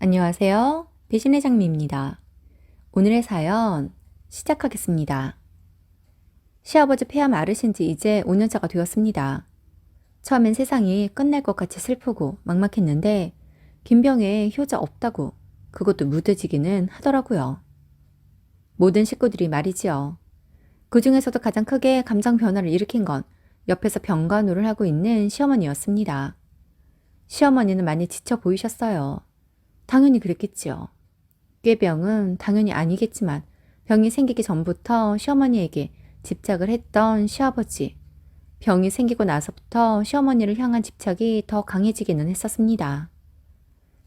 안녕하세요. 배신의 장미입니다. 오늘의 사연 시작하겠습니다. 시아버지 폐암 앓으신 지 이제 5년차가 되었습니다. 처음엔 세상이 끝날 것 같이 슬프고 막막했는데 김병에 효자 없다고 그것도 무뎌지기는 하더라고요. 모든 식구들이 말이지요. 그 중에서도 가장 크게 감정 변화를 일으킨 건 옆에서 병간호를 하고 있는 시어머니였습니다. 시어머니는 많이 지쳐 보이셨어요. 당연히 그랬겠지요. 꾀병은 당연히 아니겠지만 병이 생기기 전부터 시어머니에게 집착을 했던 시아버지. 병이 생기고 나서부터 시어머니를 향한 집착이 더 강해지기는 했었습니다.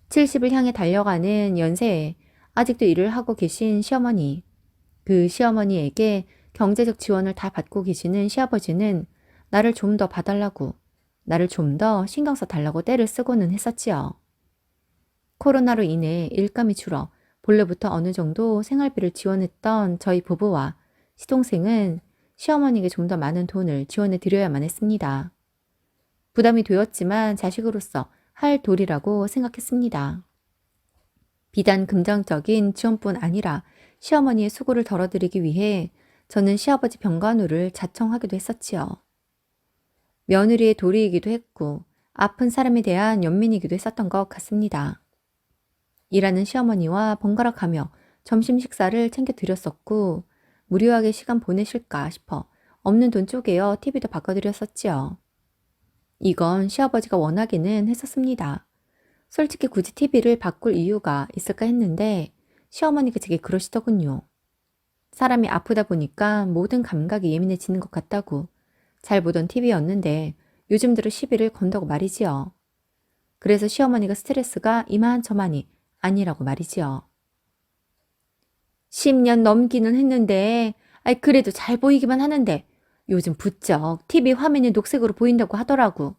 70을 향해 달려가는 연세에 아직도 일을 하고 계신 시어머니. 그 시어머니에게 경제적 지원을 다 받고 계시는 시아버지는 나를 좀 더 봐달라고, 나를 좀 더 신경 써달라고 떼를 쓰고는 했었지요. 코로나로 인해 일감이 줄어 본래부터 어느 정도 생활비를 지원했던 저희 부부와 시동생은 시어머니에게 좀 더 많은 돈을 지원해 드려야만 했습니다. 부담이 되었지만 자식으로서 할 도리라고 생각했습니다. 비단 금전적인 지원뿐 아니라 시어머니의 수고를 덜어드리기 위해 저는 시아버지 병간호를 자청하기도 했었지요. 며느리의 도리이기도 했고 아픈 사람에 대한 연민이기도 했었던 것 같습니다. 일하는 시어머니와 번갈아 가며 점심 식사를 챙겨 드렸었고 무료하게 시간 보내실까 싶어 없는 돈 쪼개어 TV도 바꿔드렸었지요. 이건 시아버지가 원하기는 했었습니다. 솔직히 굳이 TV를 바꿀 이유가 있을까 했는데 시어머니가 제게 그러시더군요. 사람이 아프다 보니까 모든 감각이 예민해지는 것 같다고. 잘 보던 TV였는데 요즘 들어 시비를 건다고 말이지요. 그래서 시어머니가 스트레스가 이만저만이 아니라고 말이지요. 10년 넘기는 했는데 그래도 잘 보이기만 하는데 요즘 부쩍 TV 화면이 녹색으로 보인다고 하더라고.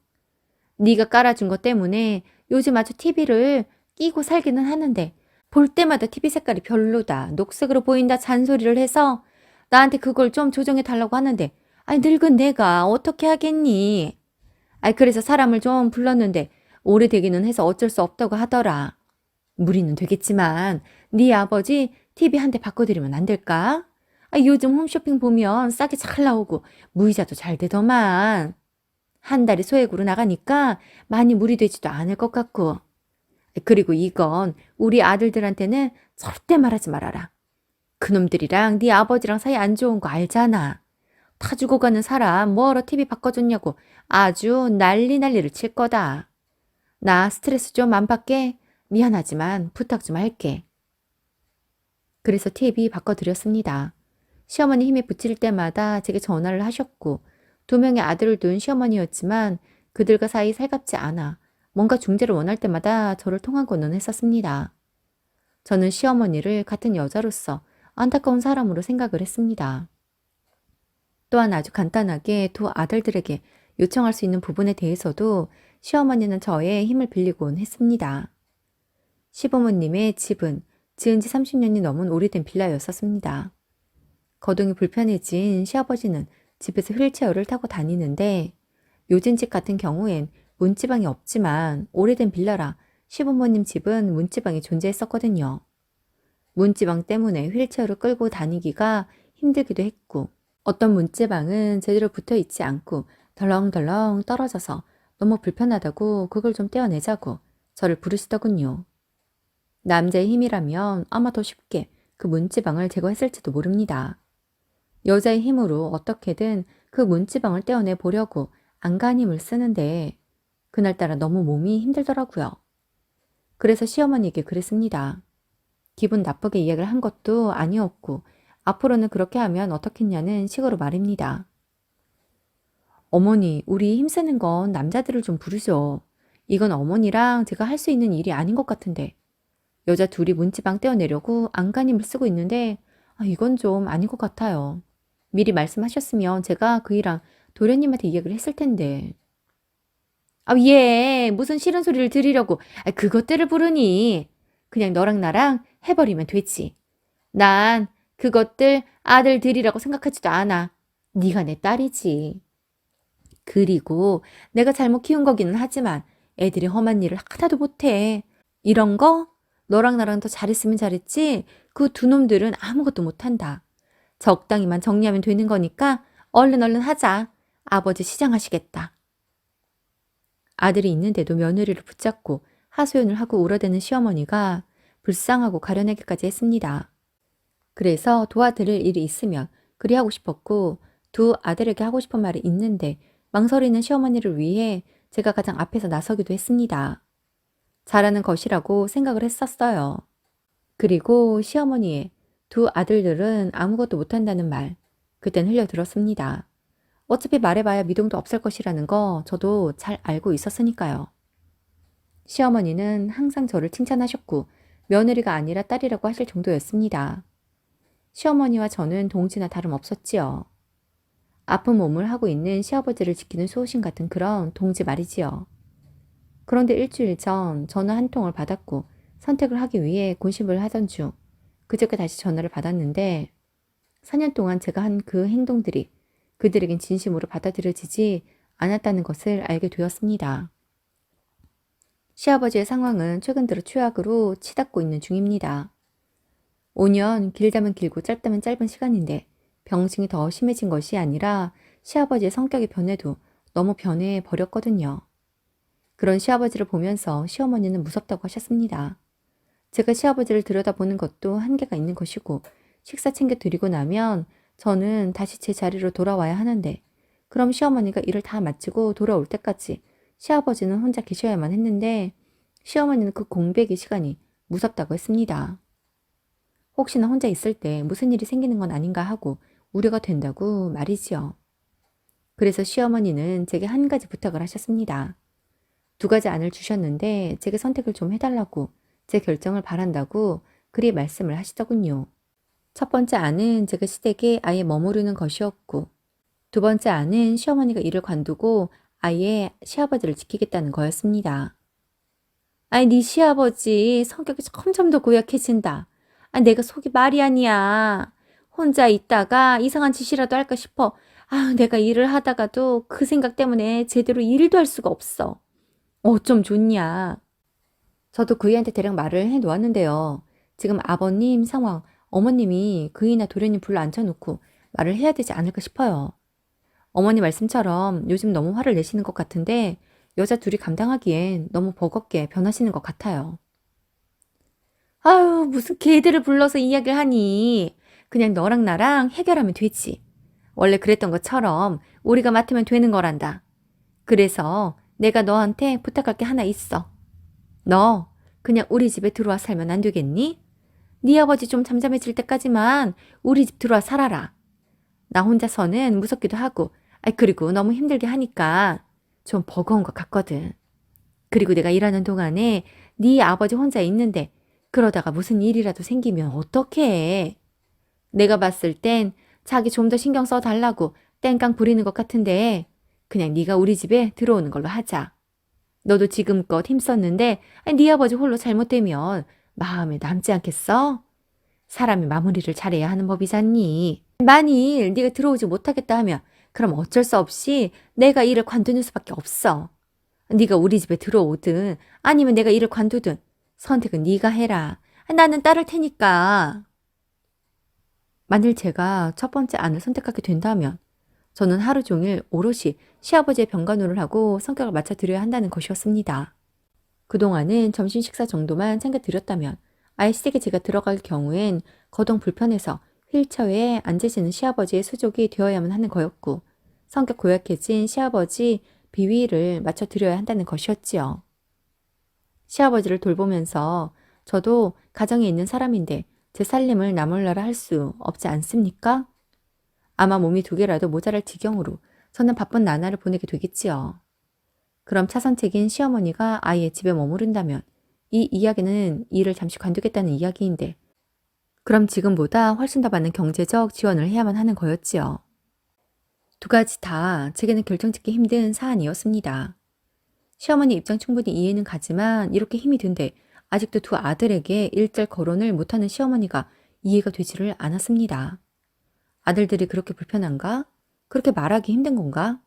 네가 깔아준 것 때문에 요즘 아주 TV를 끼고 살기는 하는데 볼 때마다 TV 색깔이 별로다, 녹색으로 보인다 잔소리를 해서 나한테 그걸 좀 조정해 달라고 하는데 늙은 내가 어떻게 하겠니? 그래서 사람을 좀 불렀는데 오래되기는 해서 어쩔 수 없다고 하더라. 무리는 되겠지만 네 아버지 TV 한 대 바꿔드리면 안 될까? 요즘 홈쇼핑 보면 싸게 잘 나오고 무이자도 잘 되더만. 한 달에 소액으로 나가니까 많이 무리되지도 않을 것 같고. 그리고 이건 우리 아들들한테는 절대 말하지 말아라. 그놈들이랑 네 아버지랑 사이 안 좋은 거 알잖아. 타 죽어가는 사람 뭐하러 TV 바꿔줬냐고 아주 난리를 칠 거다. 나 스트레스 좀 안 받게 미안하지만 부탁 좀 할게. 그래서 TV 바꿔드렸습니다. 시어머니 힘에 부칠 때마다 제게 전화를 하셨고 2명의 아들을 둔 시어머니였지만 그들과 사이 살갑지 않아 뭔가 중재를 원할 때마다 저를 통하고는 했었습니다. 저는 시어머니를 같은 여자로서 안타까운 사람으로 생각을 했습니다. 또한 아주 간단하게 두 아들들에게 요청할 수 있는 부분에 대해서도 시어머니는 저의 힘을 빌리곤 했습니다. 시부모님의 집은 지은 지 30년이 넘은 오래된 빌라였었습니다. 거동이 불편해진 시아버지는 집에서 휠체어를 타고 다니는데 요즘 집 같은 경우엔 문지방이 없지만 오래된 빌라라 시부모님 집은 문지방이 존재했었거든요. 문지방 때문에 휠체어를 끌고 다니기가 힘들기도 했고 어떤 문지방은 제대로 붙어 있지 않고 덜렁덜렁 떨어져서 너무 불편하다고 그걸 좀 떼어내자고 저를 부르시더군요. 남자의 힘이라면 아마 더 쉽게 그 문지방을 제거했을지도 모릅니다. 여자의 힘으로 어떻게든 그 문지방을 떼어내 보려고 안간힘을 쓰는데 그날따라 너무 몸이 힘들더라고요. 그래서 시어머니에게 그랬습니다. 기분 나쁘게 이야기를 한 것도 아니었고 앞으로는 그렇게 하면 어떻겠냐는 식으로 말입니다. 어머니, 우리 힘쓰는 건 남자들을 좀 부르죠. 이건 어머니랑 제가 할 수 있는 일이 아닌 것 같은데. 여자 둘이 문지방 떼어내려고 안간힘을 쓰고 있는데 이건 좀 아닌 것 같아요. 미리 말씀하셨으면 제가 그 일랑 도련님한테 이야기를 했을 텐데. 얘 무슨 싫은 소리를 들으려고 그것들을 부르니. 그냥 너랑 나랑 해버리면 되지. 난 그것들 아들들이라고 생각하지도 않아. 네가 내 딸이지. 그리고 내가 잘못 키운 거기는 하지만 애들이 험한 일을 하나도 못해. 이런 거 너랑 나랑 더 잘했으면 잘했지 그 두 놈들은 아무것도 못한다. 적당히만 정리하면 되는 거니까 얼른 하자. 아버지 시장하시겠다. 아들이 있는데도 며느리를 붙잡고 하소연을 하고 울어대는 시어머니가 불쌍하고 가려내기까지 했습니다. 그래서 도와드릴 일이 있으면 그리 하고 싶었고 두 아들에게 하고 싶은 말이 있는데 망설이는 시어머니를 위해 제가 가장 앞에서 나서기도 했습니다. 잘하는 것이라고 생각을 했었어요. 그리고 시어머니의 두 아들들은 아무것도 못한다는 말, 그땐 흘려들었습니다. 어차피 말해봐야 미동도 없을 것이라는 거 저도 잘 알고 있었으니까요. 시어머니는 항상 저를 칭찬하셨고 며느리가 아니라 딸이라고 하실 정도였습니다. 시어머니와 저는 동지나 다름없었지요. 아픈 몸을 하고 있는 시아버지를 지키는 수호신 같은 그런 동지 말이지요. 그런데 일주일 전 전화 한 통을 받았고 선택을 하기 위해 고심을 하던 중 그저께 다시 전화를 받았는데 4년 동안 제가 한 그 행동들이 그들에겐 진심으로 받아들여지지 않았다는 것을 알게 되었습니다. 시아버지의 상황은 최근 들어 최악으로 치닫고 있는 중입니다. 5년 길다면 길고 짧다면 짧은 시간인데 병증이 더 심해진 것이 아니라 시아버지의 성격의 변해도 너무 변해 버렸거든요. 그런 시아버지를 보면서 시어머니는 무섭다고 하셨습니다. 제가 시아버지를 들여다보는 것도 한계가 있는 것이고 식사 챙겨 드리고 나면 저는 다시 제 자리로 돌아와야 하는데 그럼 시어머니가 일을 다 마치고 돌아올 때까지 시아버지는 혼자 계셔야만 했는데 시어머니는 그 공백의 시간이 무섭다고 했습니다. 혹시나 혼자 있을 때 무슨 일이 생기는 건 아닌가 하고 우려가 된다고 말이지요. 그래서 시어머니는 제게 한 가지 부탁을 하셨습니다. 2가지 안을 주셨는데 제게 선택을 좀 해달라고 제 결정을 바란다고 그리 말씀을 하시더군요. 첫 번째 안은 제가 시댁에 아예 머무르는 것이었고 2번째 안은 시어머니가 일을 관두고 아예 시아버지를 지키겠다는 거였습니다. 아니 네 시아버지 성격이 점점 더 고약해진다. 내가 속이 말이 아니야. 혼자 있다가 이상한 짓이라도 할까 싶어. 내가 일을 하다가도 그 생각 때문에 제대로 일도 할 수가 없어. 어쩜 좋냐. 저도 그이한테 대략 말을 해놓았는데요. 지금 아버님 상황, 어머님이 그이나 도련님 불러 앉혀놓고 말을 해야 되지 않을까 싶어요. 어머니 말씀처럼 요즘 너무 화를 내시는 것 같은데 여자 둘이 감당하기엔 너무 버겁게 변하시는 것 같아요. 아유, 무슨 걔들을 불러서 이야기를 하니. 그냥 너랑 나랑 해결하면 되지. 원래 그랬던 것처럼 우리가 맡으면 되는 거란다. 그래서 내가 너한테 부탁할 게 하나 있어. 너 그냥 우리 집에 들어와 살면 안 되겠니? 네 아버지 좀 잠잠해질 때까지만 우리 집 들어와 살아라. 나 혼자서는 무섭기도 하고 그리고 너무 힘들게 하니까 좀 버거운 것 같거든. 그리고 내가 일하는 동안에 네 아버지 혼자 있는데 그러다가 무슨 일이라도 생기면 어떡해. 내가 봤을 땐 자기 좀 더 신경 써달라고 땡깡 부리는 것 같은데 그냥 네가 우리 집에 들어오는 걸로 하자. 너도 지금껏 힘썼는데 네 아버지 홀로 잘못되면 마음에 남지 않겠어? 사람이 마무리를 잘해야 하는 법이잖니. 만일 네가 들어오지 못하겠다 하면 그럼 어쩔 수 없이 내가 일을 관두는 수밖에 없어. 네가 우리 집에 들어오든 아니면 내가 일을 관두든 선택은 네가 해라. 나는 따를 테니까. 만일 제가 첫 번째 안을 선택하게 된다면 저는 하루 종일 오롯이 시아버지의 병간호를 하고 성격을 맞춰드려야 한다는 것이었습니다. 그동안은 점심 식사 정도만 챙겨드렸다면 아예 시댁에 제가 들어갈 경우엔 거동 불편해서 휠체어에 앉으시는 시아버지의 수족이 되어야만 하는 거였고 성격 고약해진 시아버지 비위를 맞춰드려야 한다는 것이었지요. 시아버지를 돌보면서 저도 가정에 있는 사람인데 제 살림을 나몰라라 할 수 없지 않습니까? 아마 몸이 2개라도 모자랄 지경으로 저는 바쁜 나날을 보내게 되겠지요. 그럼 차선책인 시어머니가 아예 집에 머무른다면 이 이야기는 일을 잠시 관두겠다는 이야기인데 그럼 지금보다 훨씬 더 많은 경제적 지원을 해야만 하는 거였지요. 2가지 다 제게는 결정짓기 힘든 사안이었습니다. 시어머니 입장 충분히 이해는 가지만 이렇게 힘이 든데 아직도 2 아들에게 일절 거론을 못하는 시어머니가 이해가 되지를 않았습니다. 아들들이 그렇게 불편한가? 그렇게 말하기 힘든 건가?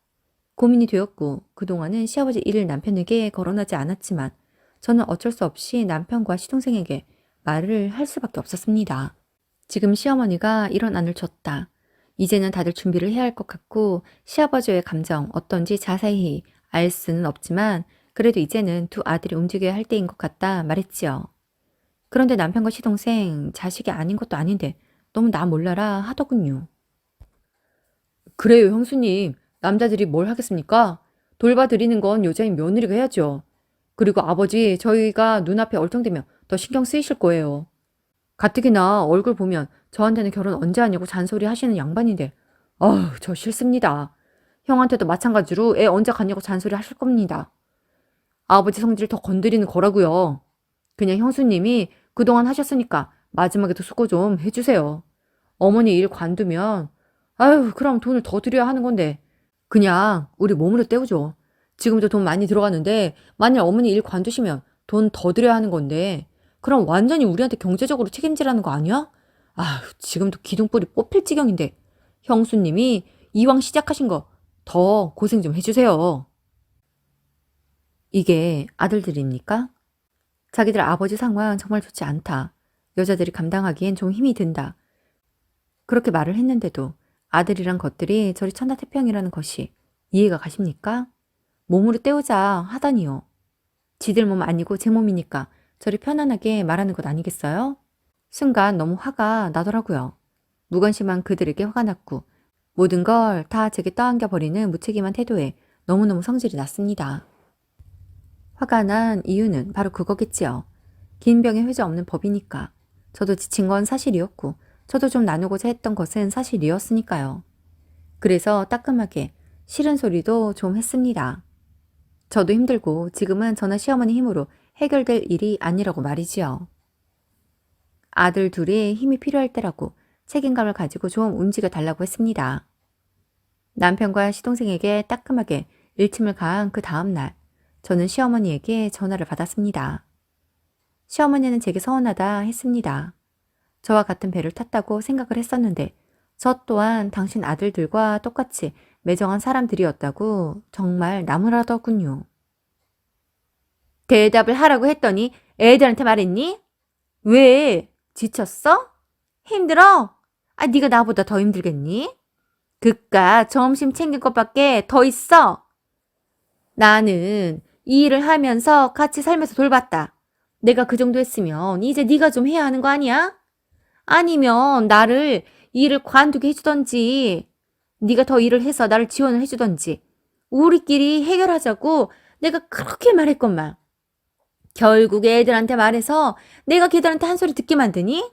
고민이 되었고 그동안은 시아버지 일을 남편에게 거론하지 않았지만 저는 어쩔 수 없이 남편과 시동생에게 말을 할 수밖에 없었습니다. 지금 시어머니가 이런 안을 줬다. 이제는 다들 준비를 해야 할 것 같고 시아버지의 감정 어떤지 자세히 알 수는 없지만 그래도 이제는 두 아들이 움직여야 할 때인 것 같다 말했지요. 그런데 남편과 시동생 자식이 아닌 것도 아닌데 너무 나 몰라라 하더군요. 그래요, 형수님. 남자들이 뭘 하겠습니까? 돌봐드리는 건 여자인 며느리가 해야죠. 그리고 아버지, 저희가 눈앞에 얼쩡대면 더 신경 쓰이실 거예요. 가뜩이나 얼굴 보면 저한테는 결혼 언제 하냐고 잔소리 하시는 양반인데, 아우, 저 싫습니다. 형한테도 마찬가지로 애 언제 갖냐고 잔소리 하실 겁니다. 아버지 성질 더 건드리는 거라고요. 그냥 형수님이 그동안 하셨으니까 마지막에도 수고 좀 해주세요. 어머니 일 관두면 아유 그럼 돈을 더 들여야 하는 건데 그냥 우리 몸으로 때우죠. 지금도 돈 많이 들어가는데 만약 어머니 일 관두시면 돈 더 들여야 하는 건데 그럼 완전히 우리한테 경제적으로 책임지라는 거 아니야? 아휴 지금도 기둥뿌리 뽑힐 지경인데 형수님이 이왕 시작하신 거 더 고생 좀 해주세요. 이게 아들들입니까? 자기들 아버지 상황 정말 좋지 않다. 여자들이 감당하기엔 좀 힘이 든다. 그렇게 말을 했는데도 아들이란 것들이 저리 천하태평이라는 것이 이해가 가십니까? 몸으로 때우자 하다니요. 지들 몸 아니고 제 몸이니까 저리 편안하게 말하는 것 아니겠어요? 순간 너무 화가 나더라고요. 무관심한 그들에게 화가 났고 모든 걸 다 제게 떠안겨버리는 무책임한 태도에 너무너무 성질이 났습니다. 화가 난 이유는 바로 그거겠지요. 긴 병에 회자 없는 법이니까. 저도 지친 건 사실이었고 저도 좀 나누고자 했던 것은 사실이었으니까요. 그래서 따끔하게 싫은 소리도 좀 했습니다. 저도 힘들고 지금은 저나 시어머니 힘으로 해결될 일이 아니라고 말이지요. 아들 둘이 힘이 필요할 때라고 책임감을 가지고 좀 움직여 달라고 했습니다. 남편과 시동생에게 따끔하게 일침을 가한 그 다음 날 저는 시어머니에게 전화를 받았습니다. 시어머니는 제게 서운하다 했습니다. 저와 같은 배를 탔다고 생각을 했었는데 저 또한 당신 아들들과 똑같이 매정한 사람들이었다고 정말 나무라더군요. 대답을 하라고 했더니 애들한테 말했니? 왜? 지쳤어? 힘들어? 아, 네가 나보다 더 힘들겠니? 그깟 점심 챙길 것밖에 더 있어. 나는 이 일을 하면서 같이 살면서 돌봤다. 내가 그 정도 했으면 이제 네가 좀 해야 하는 거 아니야? 아니면 나를 일을 관두게 해주던지 네가 더 일을 해서 나를 지원을 해주던지 우리끼리 해결하자고 내가 그렇게 말했건만 결국 애들한테 말해서 내가 걔들한테 한 소리 듣게 만드니?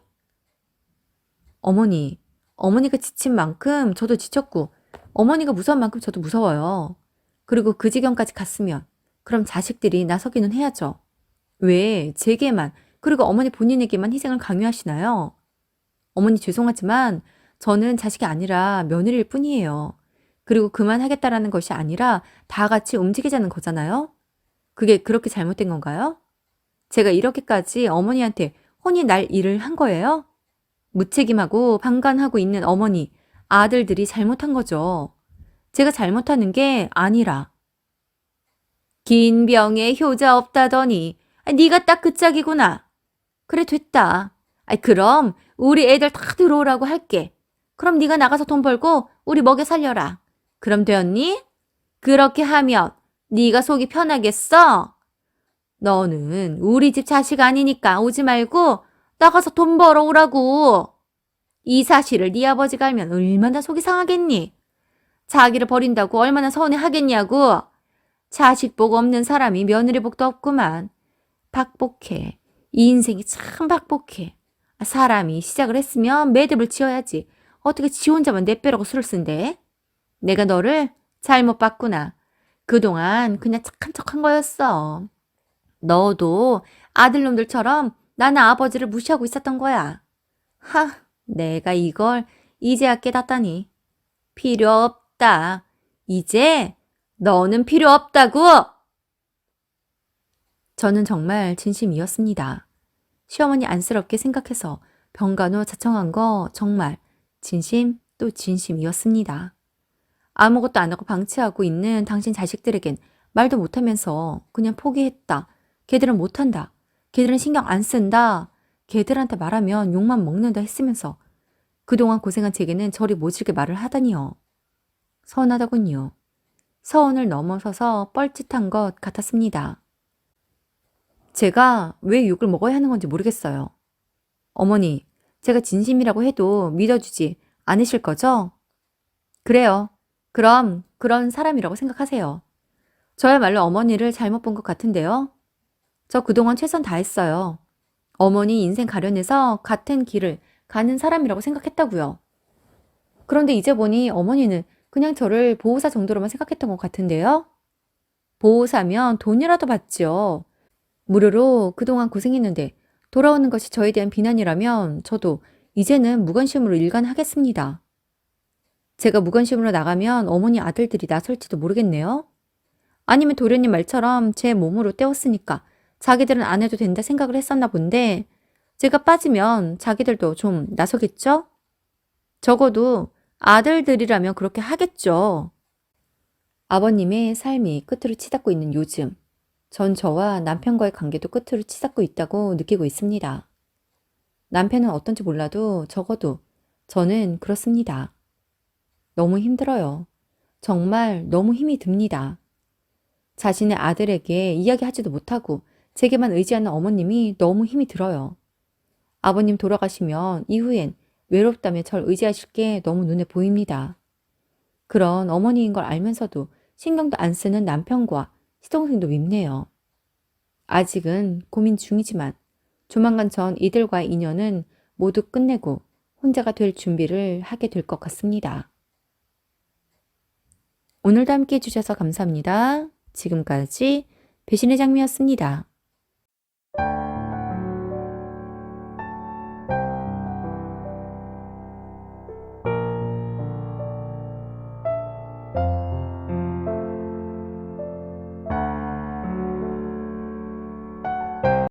어머니가 지친 만큼 저도 지쳤고 어머니가 무서운 만큼 저도 무서워요. 그리고 그 지경까지 갔으면 그럼 자식들이 나서기는 해야죠. 왜 제게만 그리고 어머니 본인에게만 희생을 강요하시나요? 어머니 죄송하지만 저는 자식이 아니라 며느리일 뿐이에요. 그리고 그만하겠다라는 것이 아니라 다 같이 움직이자는 거잖아요. 그게 그렇게 잘못된 건가요? 제가 이렇게까지 어머니한테 혼이 날 일을 한 거예요? 무책임하고 방관하고 있는 어머니, 아들들이 잘못한 거죠. 제가 잘못하는 게 아니라. 긴 병에 효자 없다더니 네가 딱 그 짝이구나. 그래 됐다. 그럼 우리 애들 다 들어오라고 할게. 그럼 네가 나가서 돈 벌고 우리 먹여 살려라. 그럼 되었니? 그렇게 하면 네가 속이 편하겠어? 너는 우리 집 자식 아니니까 오지 말고 나가서 돈 벌어오라고. 이 사실을 네 아버지가 알면 얼마나 속이 상하겠니? 자기를 버린다고 얼마나 서운해 하겠냐고. 자식 복 없는 사람이 며느리 복도 없구만. 박복해. 이 인생이 참 박복해. 사람이 시작을 했으면 매듭을 지어야지. 어떻게 지 혼자만 내 빼라고 술을 쓴대? 내가 너를 잘못 봤구나. 그동안 그냥 착한 척한 거였어. 너도 아들놈들처럼 나는 아버지를 무시하고 있었던 거야. 내가 이걸 이제야 깨닫다니. 필요 없다. 이제 너는 필요 없다고! 저는 정말 진심이었습니다. 시어머니 안쓰럽게 생각해서 병간호 자청한 거 정말 진심 또 진심이었습니다. 아무것도 안 하고 방치하고 있는 당신 자식들에겐 말도 못하면서 그냥 포기했다. 걔들은 못한다. 걔들은 신경 안 쓴다. 걔들한테 말하면 욕만 먹는다 했으면서 그동안 고생한 제게는 저리 모질게 말을 하다니요. 서운하더군요. 서운을 넘어서서 뻘짓한 것 같았습니다. 제가 왜 욕을 먹어야 하는 건지 모르겠어요. 어머니, 제가 진심이라고 해도 믿어주지 않으실 거죠? 그래요. 그럼 그런 사람이라고 생각하세요. 저야말로 어머니를 잘못 본 것 같은데요. 저 그동안 최선 다했어요. 어머니 인생 가련해서 같은 길을 가는 사람이라고 생각했다고요. 그런데 이제 보니 어머니는 그냥 저를 보호사 정도로만 생각했던 것 같은데요. 보호사면 돈이라도 받죠. 무료로 그동안 고생했는데 돌아오는 것이 저에 대한 비난이라면 저도 이제는 무관심으로 일관하겠습니다. 제가 무관심으로 나가면 어머니 아들들이 나설지도 모르겠네요. 아니면 도련님 말처럼 제 몸으로 때웠으니까 자기들은 안 해도 된다 생각을 했었나 본데 제가 빠지면 자기들도 좀 나서겠죠? 적어도 아들들이라면 그렇게 하겠죠. 아버님의 삶이 끝으로 치닫고 있는 요즘, 전 저와 남편과의 관계도 끝으로 치닫고 있다고 느끼고 있습니다. 남편은 어떤지 몰라도 적어도 저는 그렇습니다. 너무 힘들어요. 정말 너무 힘이 듭니다. 자신의 아들에게 이야기하지도 못하고 제게만 의지하는 어머님이 너무 힘이 들어요. 아버님 돌아가시면 이후엔 외롭다며 절 의지하실 게 너무 눈에 보입니다. 그런 어머니인 걸 알면서도 신경도 안 쓰는 남편과 시동생도 밉네요. 아직은 고민 중이지만 조만간 전 이들과의 인연은 모두 끝내고 혼자가 될 준비를 하게 될 것 같습니다. 오늘도 함께 해주셔서 감사합니다. 지금까지 배신의 장미였습니다.